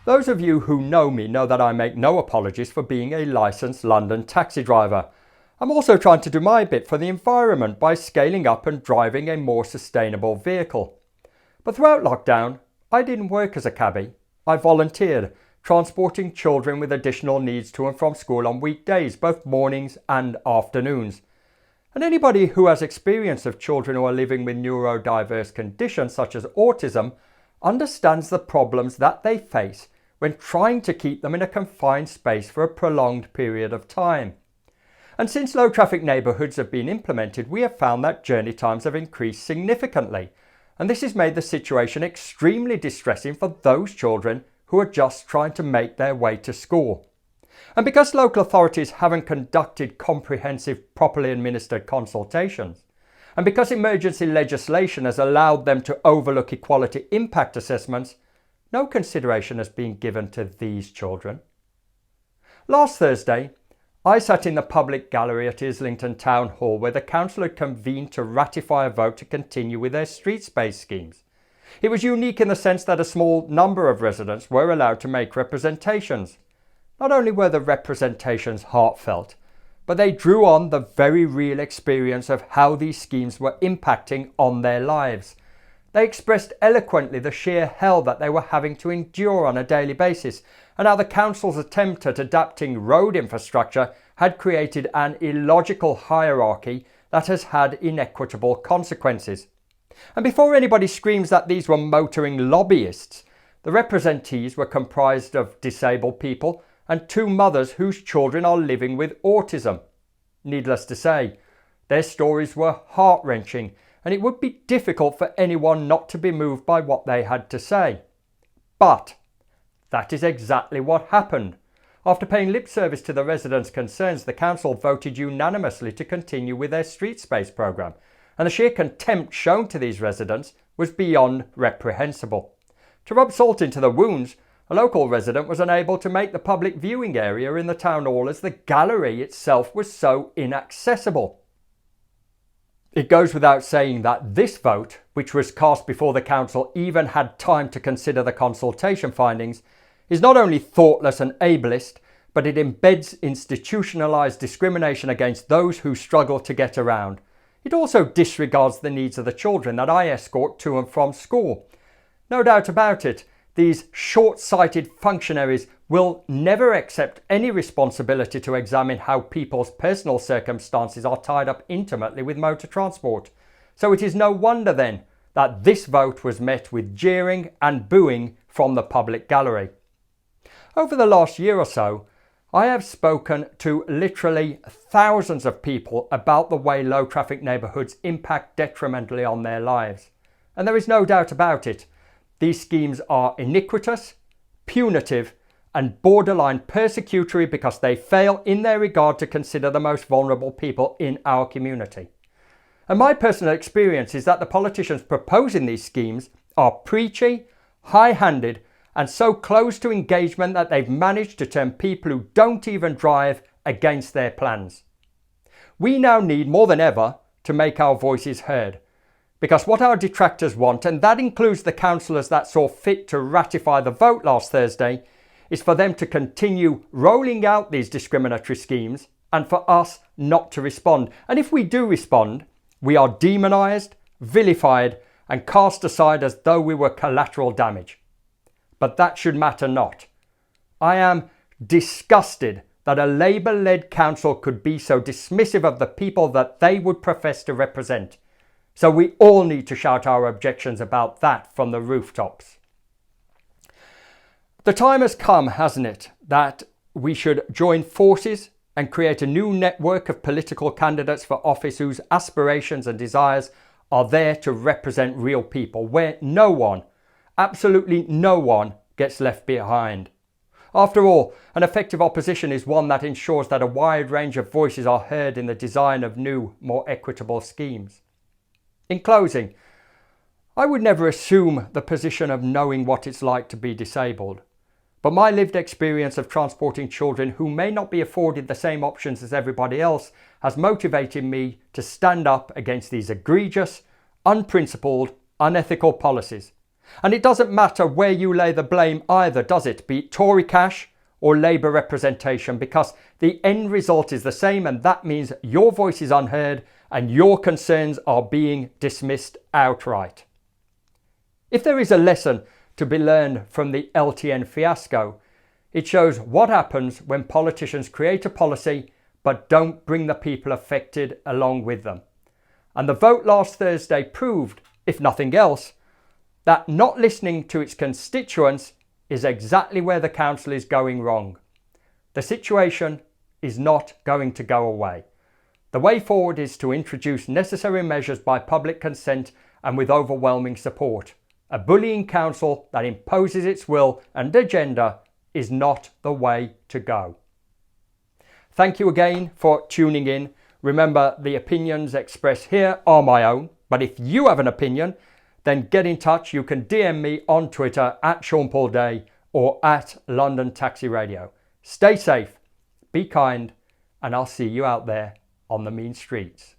Those of you who know me know that I make no apologies for being a licensed London taxi driver. I'm also trying to do my bit for the environment by scaling up and driving a more sustainable vehicle. But throughout lockdown, I didn't work as a cabbie. I volunteered, transporting children with additional needs to and from school on weekdays, both mornings and afternoons. And anybody who has experience of children who are living with neurodiverse conditions such as autism understands the problems that they face when trying to keep them in a confined space for a prolonged period of time. And since low traffic neighbourhoods have been implemented, we have found that journey times have increased significantly. And this has made the situation extremely distressing for those children who are just trying to make their way to school. And because local authorities haven't conducted comprehensive, properly administered consultations, and because emergency legislation has allowed them to overlook equality impact assessments, no consideration has been given to these children. Last Thursday, I sat in the public gallery at Islington Town Hall where the council had convened to ratify a vote to continue with their street space schemes. It was unique in the sense that a small number of residents were allowed to make representations. Not only were the representations heartfelt, but they drew on the very real experience of how these schemes were impacting on their lives. They expressed eloquently the sheer hell that they were having to endure on a daily basis, and how the council's attempt at adapting road infrastructure had created an illogical hierarchy that has had inequitable consequences. And before anybody screams that these were motoring lobbyists, the representees were comprised of disabled people and two mothers whose children are living with autism. Needless to say, their stories were heart-wrenching, and it would be difficult for anyone not to be moved by what they had to say. But that is exactly what happened. After paying lip service to the residents' concerns, the council voted unanimously to continue with their street space programme, and the sheer contempt shown to these residents was beyond reprehensible. To rub salt into the wounds, a local resident was unable to make the public viewing area in the town hall as the gallery itself was so inaccessible. It goes without saying that this vote, which was cast before the council even had time to consider the consultation findings, is not only thoughtless and ableist, but it embeds institutionalised discrimination against those who struggle to get around. It also disregards the needs of the children that I escort to and from school. No doubt about it, these short-sighted functionaries will never accept any responsibility to examine how people's personal circumstances are tied up intimately with motor transport. So it is no wonder then that this vote was met with jeering and booing from the public gallery. Over the last year or so, I have spoken to literally thousands of people about the way low traffic neighbourhoods impact detrimentally on their lives. And there is no doubt about it. These schemes are iniquitous, punitive, and borderline persecutory because they fail in their regard to consider the most vulnerable people in our community. And my personal experience is that the politicians proposing these schemes are preachy, high-handed, and so close to engagement that they've managed to turn people who don't even drive against their plans. We now need more than ever to make our voices heard, because what our detractors want, and that includes the councillors that saw fit to ratify the vote last Thursday, is for them to continue rolling out these discriminatory schemes and for us not to respond. And if we do respond, we are demonised, vilified, and cast aside as though we were collateral damage. But that should matter not. I am disgusted that a Labour-led council could be so dismissive of the people that they would profess to represent. So we all need to shout our objections about that from the rooftops. The time has come, hasn't it, that we should join forces and create a new network of political candidates for office whose aspirations and desires are there to represent real people, where no one, absolutely no one, gets left behind. After all, an effective opposition is one that ensures that a wide range of voices are heard in the design of new, more equitable schemes. In closing, I would never assume the position of knowing what it's like to be disabled. But my lived experience of transporting children who may not be afforded the same options as everybody else has motivated me to stand up against these egregious, unprincipled, unethical policies. And it doesn't matter where you lay the blame either, does it? Be it Tory cash or Labour representation, because the end result is the same, and that means your voice is unheard and your concerns are being dismissed outright. If there is a lesson to be learned from the LTN fiasco, it shows what happens when politicians create a policy but don't bring the people affected along with them. And the vote last Thursday proved, if nothing else, that not listening to its constituents is exactly where the council is going wrong. The situation is not going to go away. The way forward is to introduce necessary measures by public consent and with overwhelming support. A bullying council that imposes its will and agenda is not the way to go. Thank you again for tuning in. Remember, the opinions expressed here are my own, but if you have an opinion, then get in touch. You can DM me on Twitter at Sean Paul Day or at London Taxi Radio. Stay safe, be kind, and I'll see you out there on the mean streets.